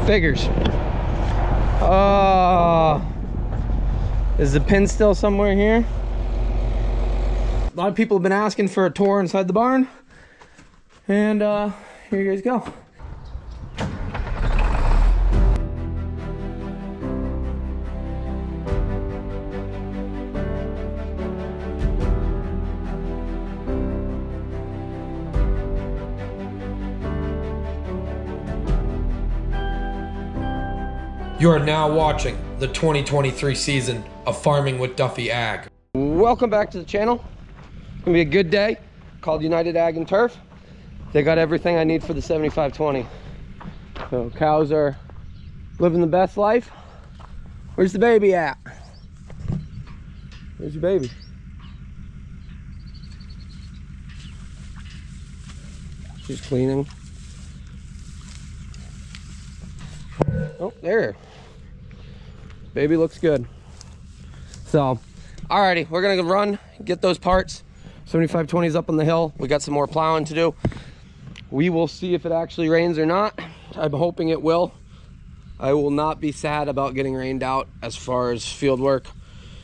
Figures. Is the pin still somewhere here? A lot of people have been asking for a tour inside the barn, and here you guys go. You are now watching the 2023 season of Farming with Duffy Ag. Welcome back to the channel. It's gonna be a good day. Called United Ag and Turf. They got everything I need for the 7520. So cows are living the best life. Where's the baby at? Where's your baby? She's cleaning. Oh, there. Baby looks good. So, alrighty, we're gonna run, get those parts. 7520's up on the hill. We got some more plowing to do. We will see if it actually rains or not. I'm hoping it will. I will not be sad about getting rained out as far as field work,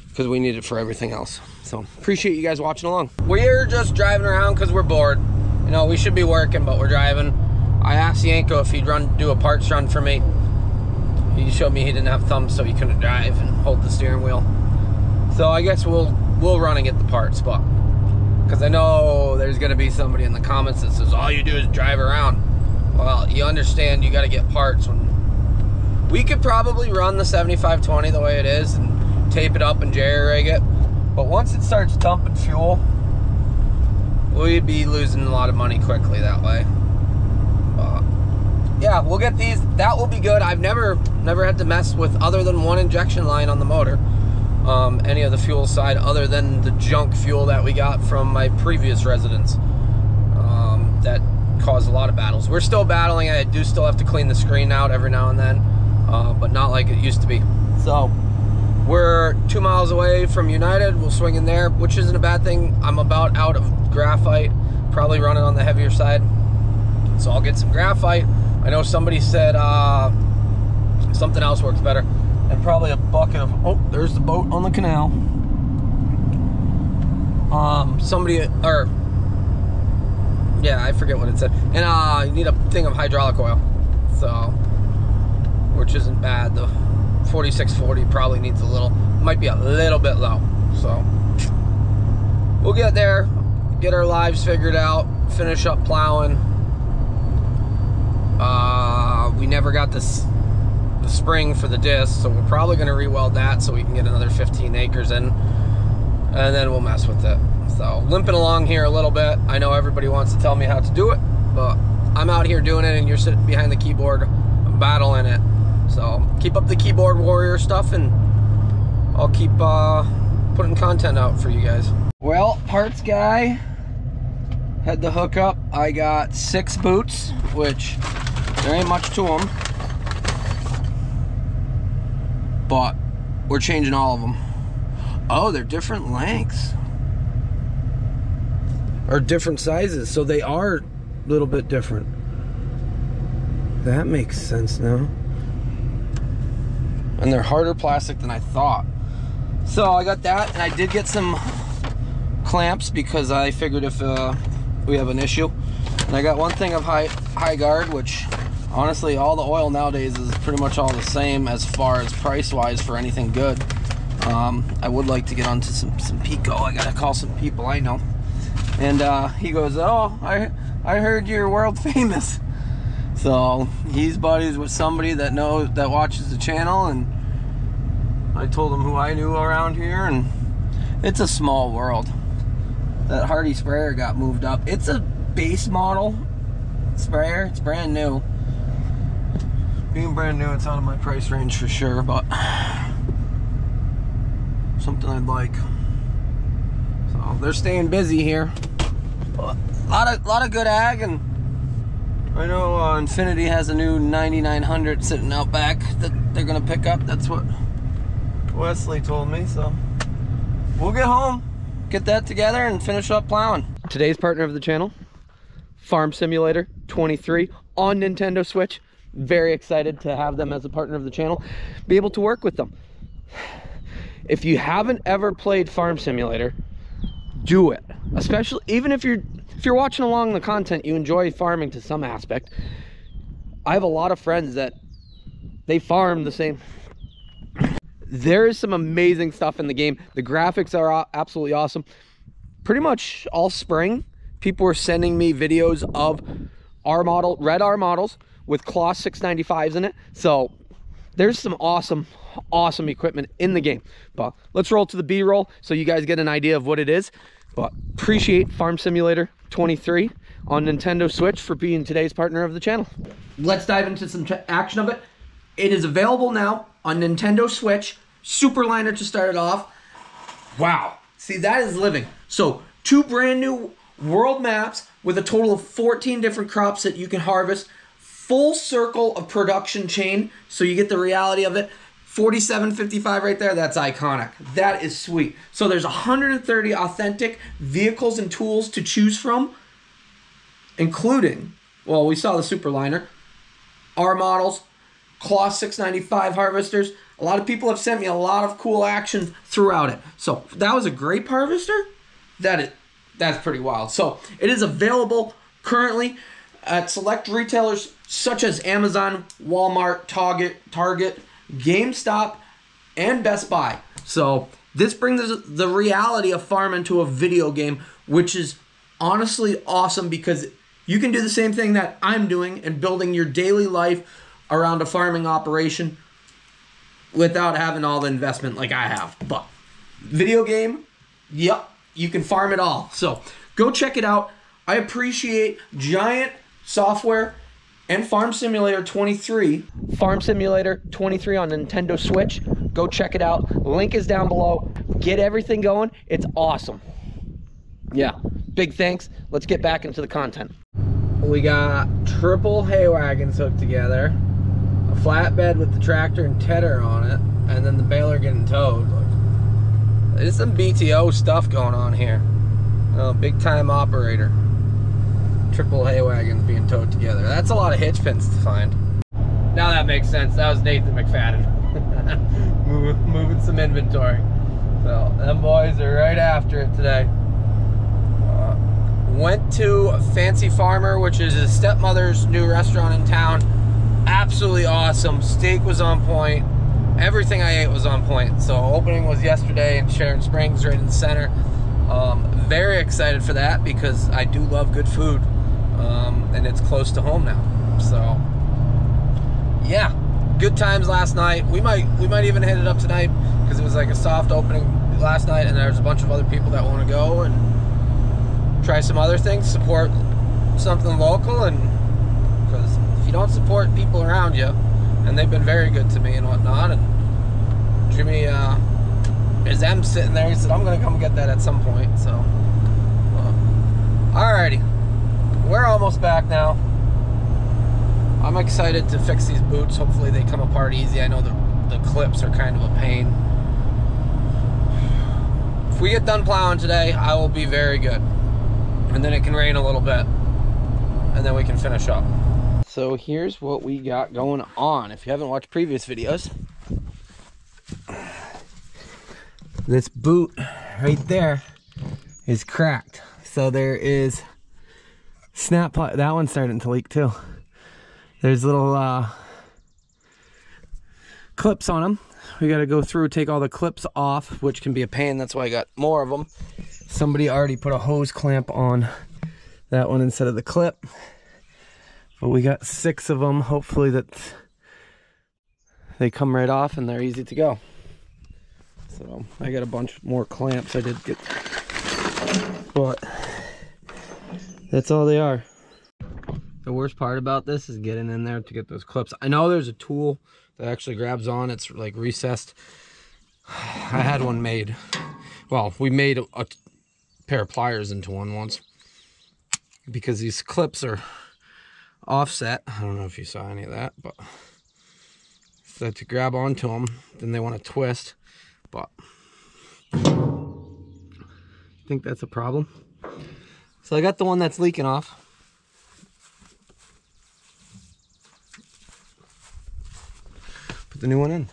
because we need it for everything else. So, appreciate you guys watching along. We're just driving around because we're bored. You know, we should be working, but we're driving. I asked Yanko if he'd do a parts run for me. He showed me he didn't have thumbs, so he couldn't drive and hold the steering wheel. So I guess we'll run and get the parts, but because I know there's gonna be somebody in the comments that says all you do is drive around. Well, you understand you got to get parts. When we could probably run the 7520 the way it is and tape it up and jerry rig it, but once it starts dumping fuel, we'd be losing a lot of money quickly that way. Yeah, we'll get these. That will be good. I've never had to mess with, other than one injection line on the motor, any of the fuel side other than the junk fuel that we got from my previous residence. That caused a lot of battles. We're still battling. I do still have to clean the screen out every now and then, but not like it used to be. So we're 2 miles away from United. We'll swing in there, which isn't a bad thing. I'm about out of graphite, probably running on the heavier side, so I'll get some graphite. I know somebody said something else works better, and probably a bucket of, oh, there's the boat on the canal. Yeah, I forget what it said. And you need a thing of hydraulic oil, so, which isn't bad. The 4640 probably needs a little, might be a little bit low. So we'll get there, get our lives figured out, finish up plowing. We never got the spring for the disc, so we're probably going to re-weld that so we can get another 15 acres in, and then we'll mess with it. So limping along here a little bit. I know everybody wants to tell me how to do it, but I'm out here doing it and you're sitting behind the keyboard battling it. So keep up the keyboard warrior stuff, and I'll keep putting content out for you guys. Well, parts guy had the hookup. I got 6 boots, which there ain't much to them, but we're changing all of them. Oh, they're different lengths or different sizes, so they are a little bit different. That makes sense now. And they're harder plastic than I thought. So I got that, and I did get some clamps because I figured if we have an issue. And I got one thing of high guard, which honestly all the oil nowadays is pretty much all the same as far as price wise for anything good. I would like to get onto some Pico. I gotta call some people I know. And he goes, oh, I heard you're world famous. So he's buddies with somebody that watches the channel, and I told him who I knew around here, and it's a small world. That Hardy sprayer got moved up. It's a base model sprayer. It's brand new. Being brand new, it's out of my price range for sure, but something I'd like. So they're staying busy here. A lot of good ag, and I know Infinity has a new 9900 sitting out back that they're gonna pick up. That's what Wesley told me. So we'll get home, get that together, and finish up plowing. Today's partner of the channel, Farm Simulator 23 on Nintendo Switch. very excited to have them as a partner of the channel, be able to work with them. If you haven't ever played Farm Simulator, do it. Especially even if you're watching along the content, you enjoy farming to some aspect. I have a lot of friends that they farm the same. There is some amazing stuff in the game. The graphics are absolutely awesome. Pretty much all spring, people were sending me videos of red R models with Cloth 695s in it. So there's some awesome equipment in the game. But let's roll to the B-roll so you guys get an idea of what it is. But appreciate Farm Simulator 23 on Nintendo Switch for being today's partner of the channel. Let's dive into some action of it. It is available now on Nintendo Switch. Super liner to start it off. Wow. See, that is living. So 2 brand new world maps with a total of 14 different crops that you can harvest. Full circle of production chain, so you get the reality of it. 4755 right there, that's iconic. That is sweet. So there's 130 authentic vehicles and tools to choose from, including, well, we saw the super liner, R models, Cloth 695 harvesters. A lot of people have sent me a lot of cool action throughout it. So that was a grape harvester. That's pretty wild. So it is available currently at select retailers such as Amazon, Walmart, Target, GameStop, and Best Buy. So this brings the reality of farming to a video game, which is honestly awesome because you can do the same thing that I'm doing and building your daily life around a farming operation without having all the investment like I have. But video game, yep, you can farm it all. So go check it out. I appreciate Giant Software and Farm Simulator 23. Farm Simulator 23 on Nintendo Switch. Go check it out. Link is down below. Get everything going. It's awesome. Yeah, big thanks. Let's get back into the content. We got triple hay wagons hooked together, a flatbed with the tractor and tedder on it, and then the baler getting towed. Look, there's some BTO stuff going on here. Oh, big time operator. Triple hay wagons being towed together. That's a lot of hitch pins to find. Now that makes sense. That was Nathan McFadden. moving some inventory. So them boys are right after it today. Went to Fancy Farmer, which is his stepmother's new restaurant in town. Absolutely awesome. Steak was on point. Everything I ate was on point. So opening was yesterday in Sharon Springs, right in the center. Very excited for that because I do love good food, and it's close to home now. So yeah, good times last night. We might even hit it up tonight because it was like a soft opening last night, and there's a bunch of other people that want to go and try some other things, support something local. And because if you don't support people around you, and they've been very good to me and whatnot, and Jimmy is M sitting there, he said I'm gonna come get that at some point. So alrighty, we're almost back now. I'm excited to fix these boots. Hopefully they come apart easy. I know the clips are kind of a pain. If we get done plowing today, I will be very good. And then it can rain a little bit, and then we can finish up. So here's what we got going on. If you haven't watched previous videos, this boot right there is cracked. So there is snap, that one's starting to leak too. There's little clips on them. We got to go through, take all the clips off, which can be a pain. That's why I got more of them. Somebody already put a hose clamp on that one instead of the clip. But we got 6 of them. Hopefully that they come right off and they're easy to go. So I got a bunch more clamps I did get. But that's all they are. The worst part about this is getting in there to get those clips. I know there's a tool that actually grabs on. It's like recessed. I had one made. Well, we made a pair of pliers into one once because these clips are offset. I don't know if you saw any of that, but so to grab onto them, then they want to twist. But I think that's a problem. So I got the one that's leaking off. put the new one in.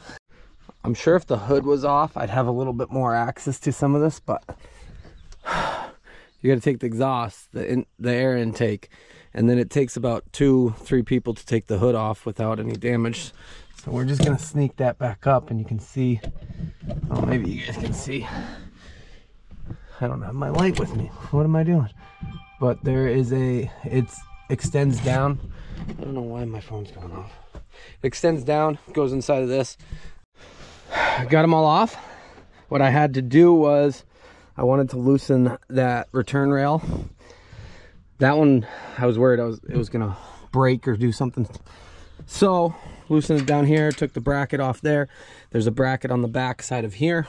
I'm sure if the hood was off, I'd have a little bit more access to some of this, but you got to take the exhaust, the air intake, and then it takes about 2-3 people to take the hood off without any damage. So we're just gonna sneak that back up, and you can see, oh, maybe you guys can see. I don't have my light with me. What am I doing? But there is it extends down. I don't know why my phone's going off. It extends down, goes inside of this. I got them all off. What I had to do was I wanted to loosen that return rail. That one, I was worried it was gonna break or do something. So loosened it down here, took the bracket off there. There's a bracket on the back side of here.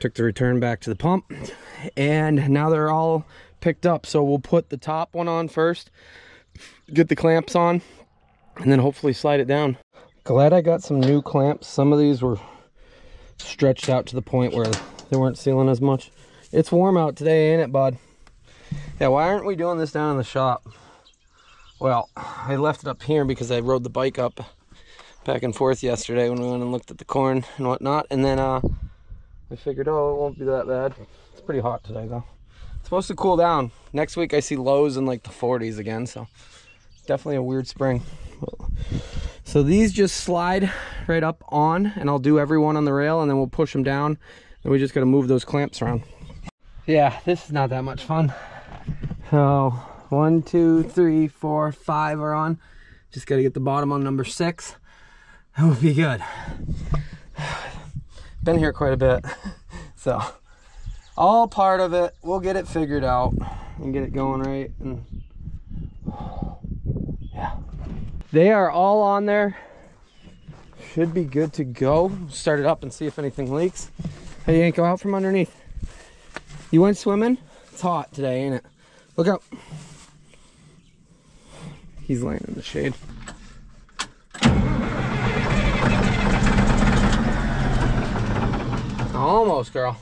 Took the return back to the pump, and now they're all picked up. So we'll put the top one on first, get the clamps on, and then hopefully slide it down. Glad I got some new clamps. Some of these were stretched out to the point where they weren't sealing as much. It's warm out today, ain't it, bud? Yeah, why aren't we doing this down in the shop? Well, I left it up here because I rode the bike up back and forth yesterday when we went and looked at the corn and whatnot, and then I figured, oh, it won't be that bad. It's pretty hot today though. It's supposed to cool down. Next week I see lows in like the 40s again, so definitely a weird spring. So these just slide right up on, and I'll do every one on the rail, and then we'll push them down, and we just got to move those clamps around. Yeah, this is not that much fun. So 1, 2, 3, 4, 5 are on. Just got to get the bottom on number 6. That would be good. Been here quite a bit, so all part of it. We'll get it figured out and get it going right. And yeah, they are all on there. Should be good to go. Start it up and see if anything leaks. Hey, you ain't go out from underneath. You went swimming? It's hot today, ain't it? Look out. He's laying in the shade. Almost, girl.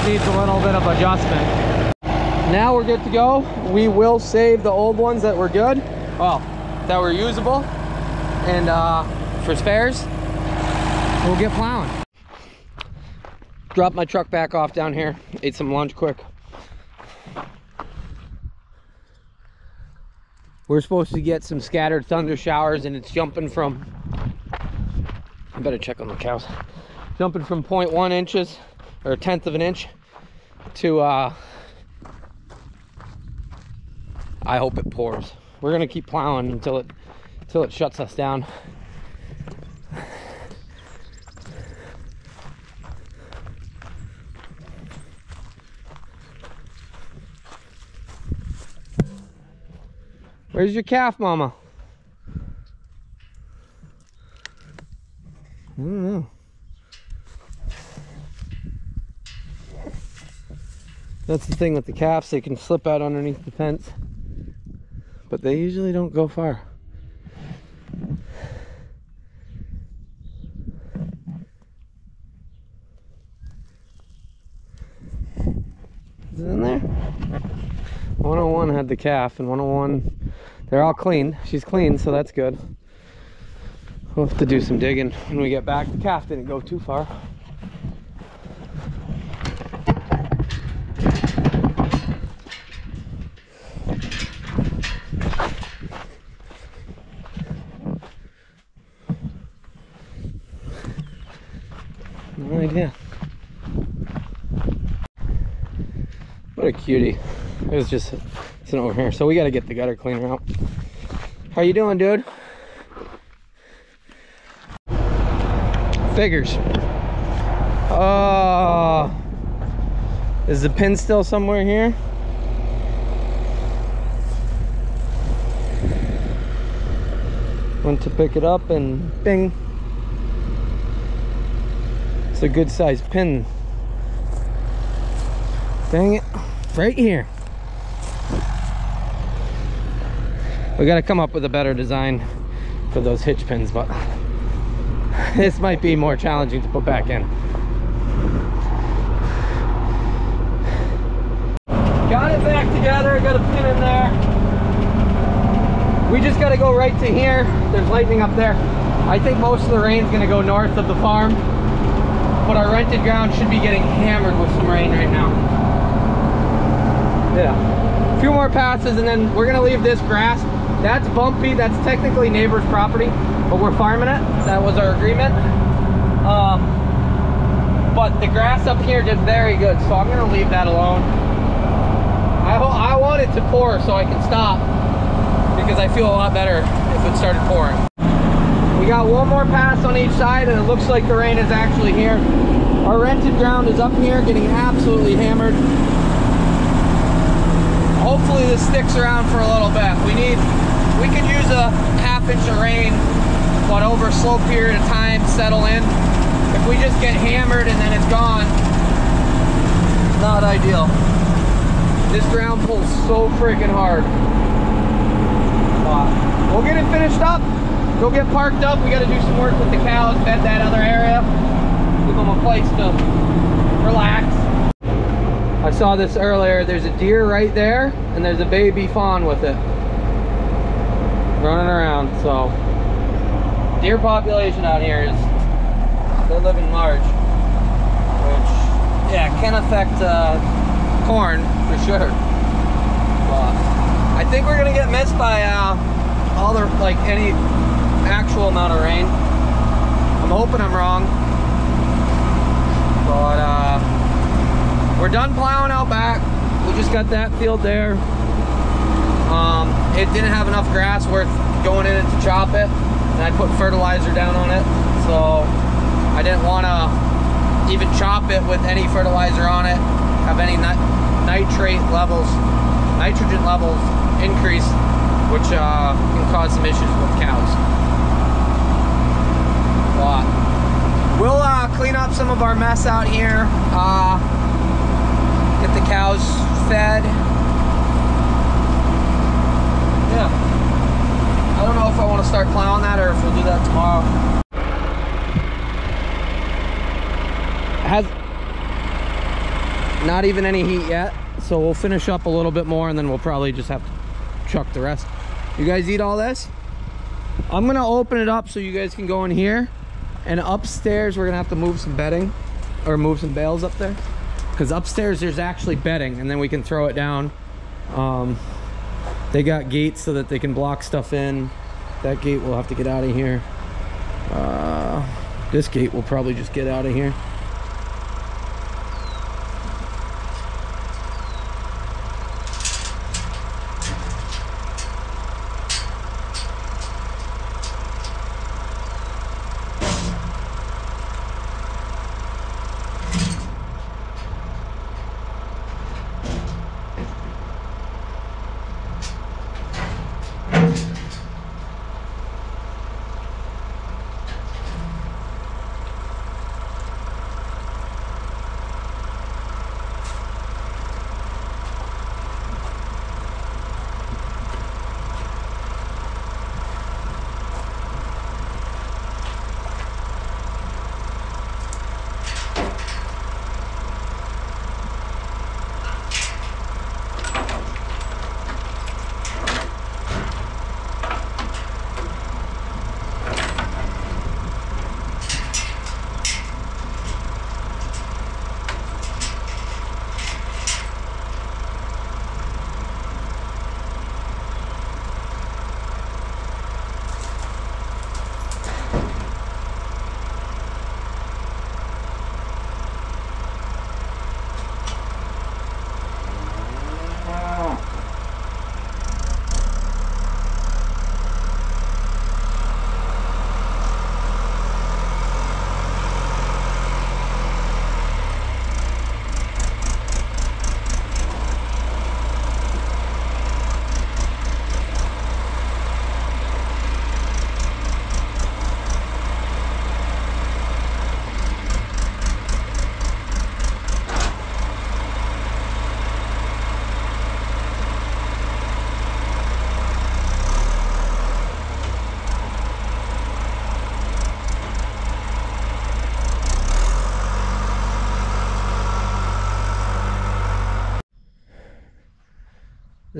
Needs a little bit of adjustment. Now we're good to go. We will save the old ones that were good, well, that were usable, and for spares, we'll get plowing. Dropped my truck back off down here, ate some lunch quick. We're supposed to get some scattered thunder showers, and it's jumping from, I better check on the cows, jumping from 0.1 inches or 1/10 of an inch to I hope it pours. We're gonna keep plowing until it shuts us down. Where's your calf, mama? I don't know. That's the thing with the calves, they can slip out underneath the fence, but they usually don't go far. Is it in there? 101 had the calf, and 101, they're all clean. She's clean, so that's good. We'll have to do some digging when we get back. The calf didn't go too far. No idea. What a cutie. It was just sitting over here. So we got to get the gutter cleaner out. How you doing, dude? Figures. Is the pin still somewhere here? Went to pick it up and bing. It's a good sized pin. Dang it, right here. We gotta come up with a better design for those hitch pins, but this might be more challenging to put back in. Got it back together, got a pin in there. We just gotta go right to here. There's lightning up there. I think most of the rain's gonna go north of the farm, but our rented ground should be getting hammered with some rain right now. Yeah, a few more passes and then we're gonna leave this grass. That's bumpy, that's technically neighbor's property, but we're farming it. That was our agreement. But the grass up here did very good, so I'm gonna leave that alone. I want it to pour so I can stop, because I feel a lot better if it started pouring. We got one more pass on each side and it looks like the rain is actually here. Our rented ground is up here getting absolutely hammered. Hopefully this sticks around for a little bit. We could use a half-inch of rain, but over a slow period of time, settle in. If we just get hammered and then it's gone, not ideal. This ground pulls so freaking hard. We'll get it finished up, go get parked up. We got to do some work with the cows, bed that other area, give them a place to relax. I saw this earlier. There's a deer right there and there's a baby fawn with it running around. So deer population out here they're living large, which yeah, can affect corn for sure. But I think we're gonna get missed by all the any actual amount of rain. I'm hoping I'm wrong, but we're done plowing out back. We just got that field there. It didn't have enough grass worth going in to chop it, and I put fertilizer down on it, so I didn't want to even chop it with any fertilizer on it, have any nitrogen levels increase, which can cause some issues with cows. But we'll clean up some of our mess out here, get the cows fed. Yeah, I don't know if I want to start plowing that or if we'll do that tomorrow. Has not even any heat yet, so we'll finish up a little bit more and then we'll probably just have to chuck the rest. You guys eat all this? I'm gonna open it up so you guys can go in here, and upstairs we're gonna have to move some bedding or move some bales up there, because upstairs there's actually bedding and then we can throw it down. They got gates so that they can block stuff in. That gate will have to get out of here. This gate will probably just get out of here.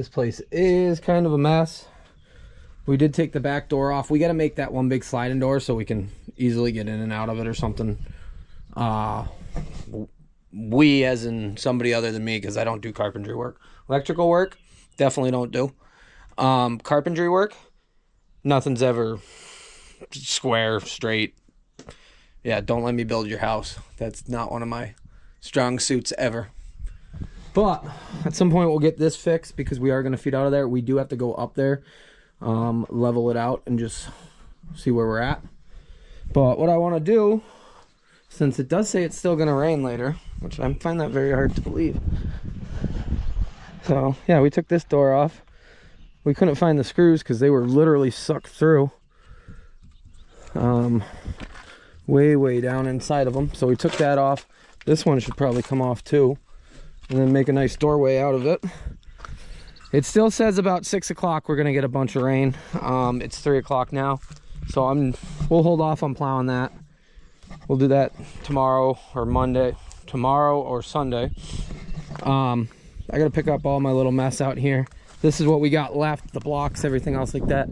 This place is kind of a mess. We did take the back door off. We got to make that one big sliding door so we can easily get in and out of it or something. We, as in somebody other than me, because I don't do carpentry work. Electrical work, definitely don't do. Carpentry work, nothing's ever square, straight. Yeah, don't let me build your house. That's not one of my strong suits ever. But at some point we'll get this fixed because we are going to feed out of there. We do have to go up there, level it out, and just see where we're at. But what I want to do, since it does say it's still going to rain later, which I find that very hard to believe. So yeah, we took this door off. We couldn't find the screws because they were literally sucked through. Way down inside of them. So we took that off. This one should probably come off too. And then make a nice doorway out of it. It still says about 6 o'clock we're gonna get a bunch of rain. It's 3 o'clock now. So we'll hold off on plowing that. We'll do that tomorrow or Monday. Tomorrow or Sunday. I gotta pick up all my little mess out here. This is what we got left, the blocks, everything else like that.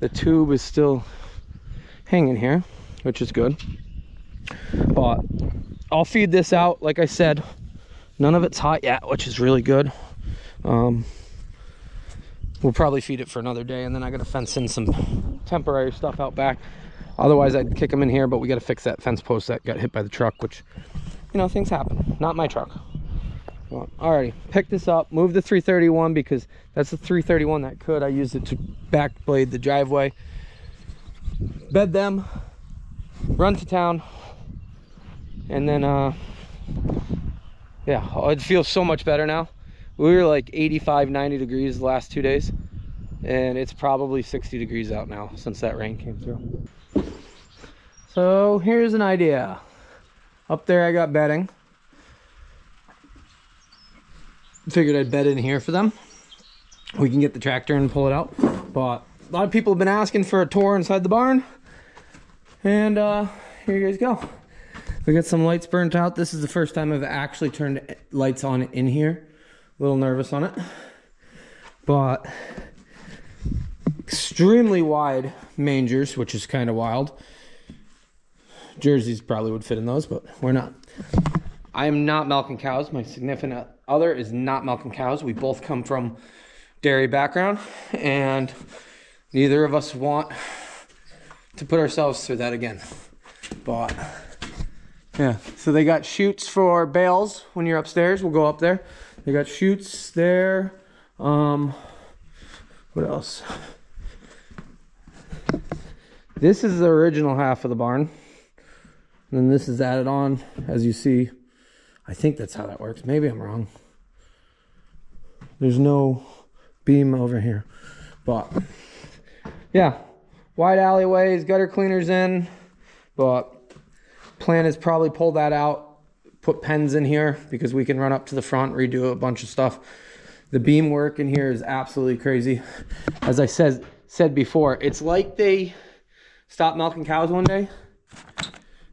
The tube is still hanging here, which is good. But I'll feed this out. Like I said, none of it's hot yet, which is really good. We'll probably feed it for another day, and then I gotta fence in some temporary stuff out back. Otherwise I'd kick them in here, but we gotta fix that fence post that got hit by the truck, which, you know, things happen. Not my truck. Well, alrighty, pick this up, move the 331 because that's the 331 that could. I used it to back blade the driveway, bed them, run to town, and then yeah, it feels so much better now. We were like 85-90 degrees the last 2 days, and it's probably 60 degrees out now since that rain came through. So here's an idea. Up there I got bedding. Figured I'd bed in here for them. We can get the tractor and pull it out. But a lot of people have been asking for a tour inside the barn, and here you guys go. We got some lights burnt out. This is the first time I've actually turned lights on in here. A little nervous on it, but extremely wide mangers, which is kind of wild. Jerseys probably would fit in those, but we're not. I am not milking cows. My significant other is not milking cows. We both come from dairy background, and neither of us want to put ourselves through that again. But yeah, so they got chutes for bales when you're upstairs. We'll go up there. They got chutes there. What else? This is the original half of the barn, and then this is added on, as you see. I think that's how that works. Maybe I'm wrong. There's no beam over here, but yeah, wide alleyways, gutter cleaners in, but plan is probably pull that out, put pens in here because we can run up to the front, redo a bunch of stuff. The beam work in here is absolutely crazy. As I said before, it's like they stopped milking cows one day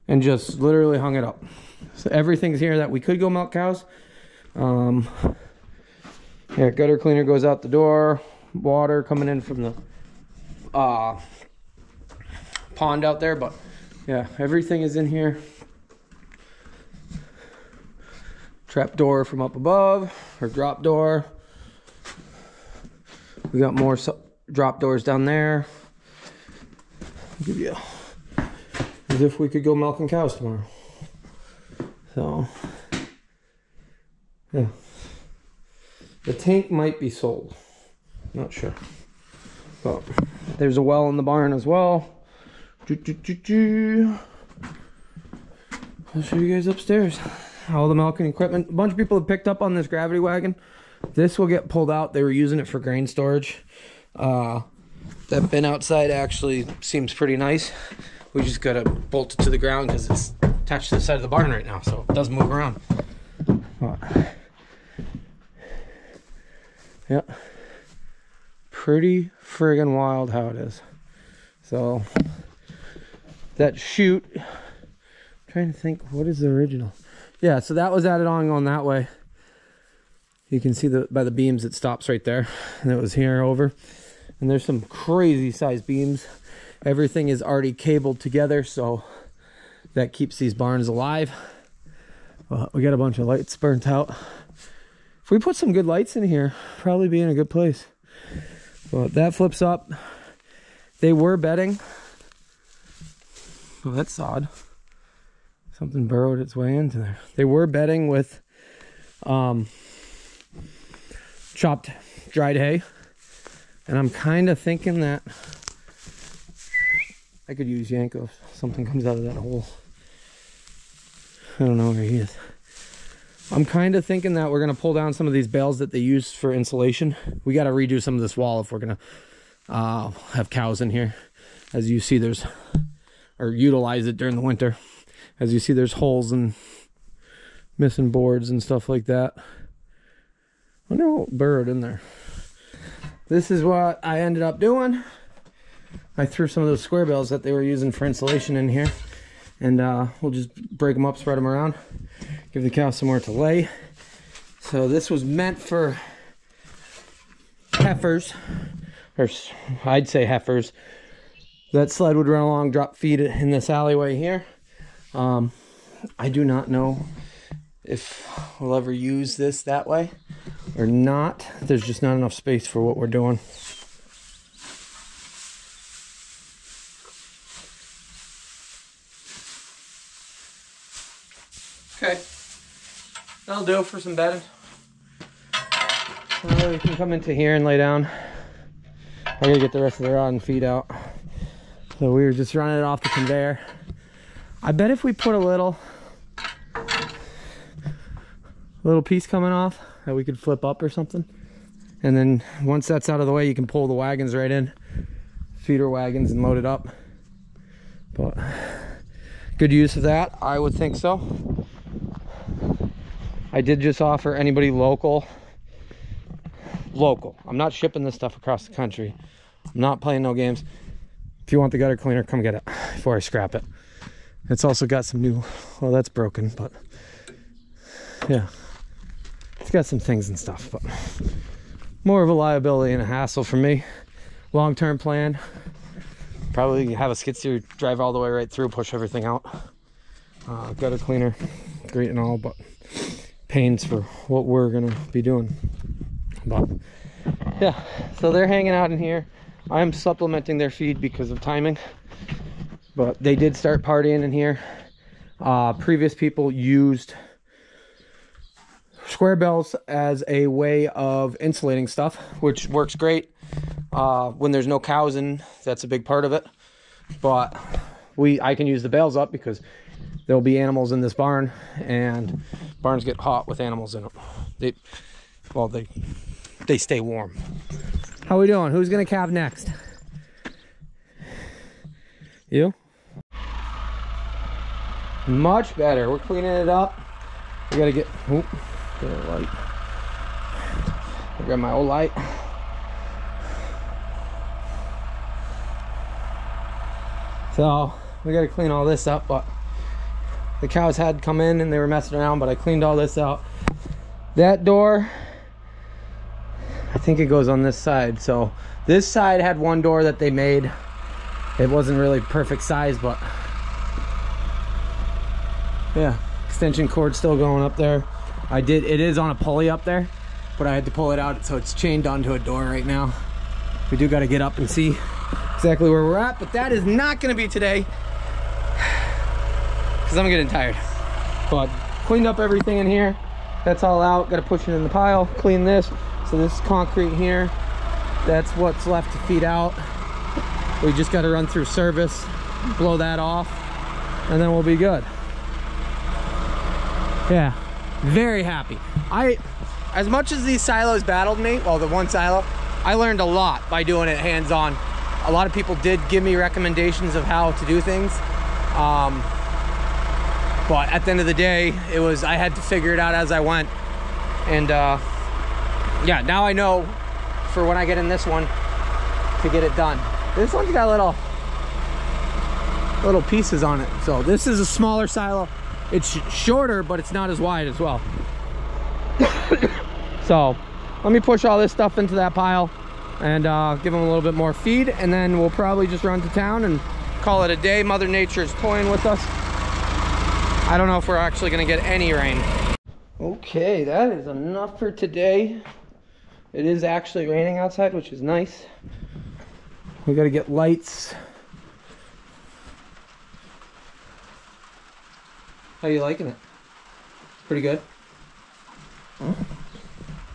and just literally hung it up. So everything's here that we could go milk cows. Yeah, gutter cleaner goes out the door. Water coming in from the pond out there, but yeah, everything is in here. Trap door from up above, or drop door. We got more drop doors down there. I'll give you as if we could go milking cows tomorrow. So yeah, the tank might be sold, not sure, but there's a well in the barn as well. I'll show you guys upstairs. All the milking equipment. A bunch of people have picked up on this gravity wagon. This will get pulled out. They were using it for grain storage. That bin outside actually seems pretty nice. We just gotta bolt it to the ground because it's attached to the side of the barn right now, so it doesn't move around. Yeah, pretty friggin' wild how it is. So that chute, I'm trying to think, what is the original? Yeah, so that was added on going that way. You can see by the beams it stops right there, and it was here over. And there's some crazy size beams. Everything is already cabled together, so that keeps these barns alive. We got a bunch of lights burnt out. If we put some good lights in here, probably be in a good place. But that flips up. They were bedding. Oh, that's odd. Something burrowed its way into there. They were bedding with chopped dried hay. And I'm kind of thinking that I could use Yanko if something comes out of that hole. I don't know where he is. I'm kind of thinking that we're going to pull down some of these bales that they use for insulation. We got to redo some of this wall if we're going to have cows in here. As you see, there's, or utilize it during the winter. As you see, there's holes and missing boards and stuff like that. I wonder what burrowed in there. This is what I ended up doing. I threw some of those square bales that they were using for insulation in here. And we'll just break them up, spread them around, give the cow somewhere to lay. So this was meant for heifers, or I'd say heifers. That sled would run along, drop feed in this alleyway here. I do not know if we'll ever use this that way or not. There's just not enough space for what we're doing. Okay, that'll do for some bedding. So we can come into here and lay down. I gotta get the rest of the rod and feed out. So we were just running it off the conveyor. I bet if we put a little piece coming off that we could flip up or something. And then once that's out of the way, you can pull the wagons right in. Feeder wagons and load it up. But good use of that, I would think so. I did just offer anybody local. I'm not shipping this stuff across the country. I'm not playing no games. If you want the gutter cleaner, come get it before I scrap it. It's also got some new, well, that's broken, but yeah, it's got some things and stuff, but more of a liability and a hassle for me. Long-term plan, probably have a skid steer drive all the way right through, push everything out. Gutter cleaner, great and all, but pains for what we're gonna be doing. But yeah, so they're hanging out in here. I'm supplementing their feed because of timing, but they did start partying in here. Previous people used square bales as a way of insulating stuff, which works great. When there's no cows in, that's a big part of it. But I can use the bales up because there'll be animals in this barn, and barns get hot with animals in them. They stay warm. How we doing? Who's gonna calve next? You? Much better. We're cleaning it up. We gotta get a light. I'll grab my old light. So we gotta clean all this up, but the cows had come in and they were messing around, but I cleaned all this out. That door, I think it goes on this side. So this side had one door that they made. It wasn't really perfect size, but yeah, extension cord still going up there. It is on a pulley up there, but I had to pull it out, so it's chained onto a door right now. We do got to get up and see exactly where we're at, but that is not going to be today because I'm getting tired. But cleaned up everything in here. That's all out. Got to push it in the pile, clean this. So this is concrete here. That's what's left to feed out. We just got to run through service, blow that off, and then we'll be good. Yeah, very happy. As much as these silos battled me, well, the one silo, I learned a lot by doing it hands-on. A lot of people did give me recommendations of how to do things. But at the end of the day, I had to figure it out as I went. And yeah, now I know for when I get in this one to get it done. This one's got little pieces on it. So this is a smaller silo. It's shorter, but it's not as wide as well. So let me push all this stuff into that pile and give them a little bit more feed, and then we'll probably just run to town and call it a day. Mother Nature is toying with us. I don't know if we're actually gonna get any rain. Okay, that is enough for today. It is actually raining outside, which is nice. We gotta get lights. How you liking it? Pretty good?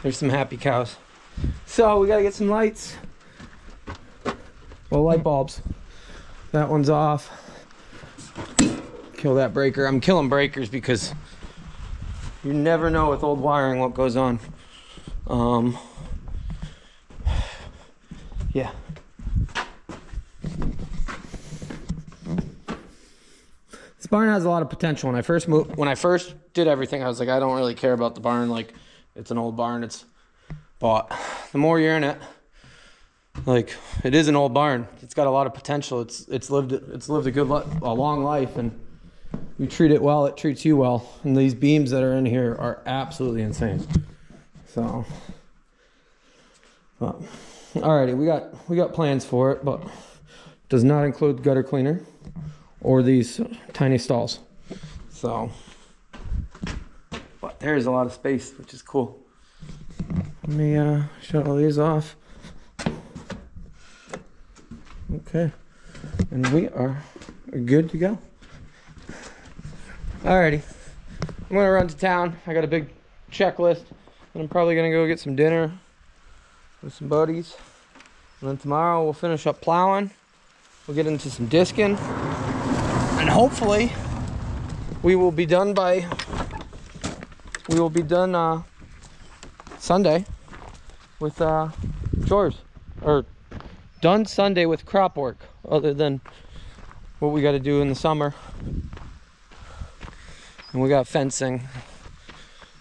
There's some happy cows. So we gotta get some lights. Well, light bulbs. That one's off. Kill that breaker. I'm killing breakers because you never know with old wiring what goes on. Yeah. This barn has a lot of potential. When I first did everything, I was like, I don't really care about the barn. Like, it's an old barn. But the more you're in it, like, it is an old barn. It's got a lot of potential. It's lived a long life, and you treat it well, it treats you well. And these beams that are in here are absolutely insane. So, alrighty, we got plans for it, but does not include gutter cleaner or these tiny stalls. So, but there's a lot of space, which is cool. Let me shut all these off. Okay, and we are good to go. Alrighty, I'm gonna run to town. I got a big checklist, and I'm probably gonna go get some dinner with some buddies. And then tomorrow we'll finish up plowing. We'll get into some disking, and hopefully we will be done Sunday with chores, or done Sunday with crop work, other than what we got to do in the summer. And we got fencing.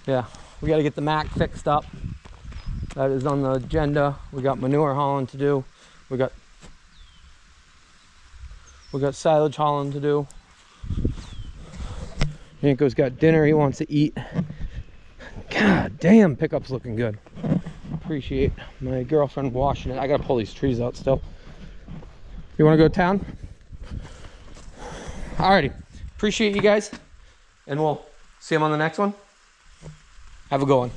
Yeah, we got to get the Mac fixed up. That is on the agenda. We got manure hauling to do. We got silage hauling to do. Yanko's got dinner he wants to eat. God damn, pickup's looking good. Appreciate my girlfriend washing it. I gotta pull these trees out still. You wanna go to town? Alrighty, appreciate you guys, and we'll see them on the next one. Have a good one.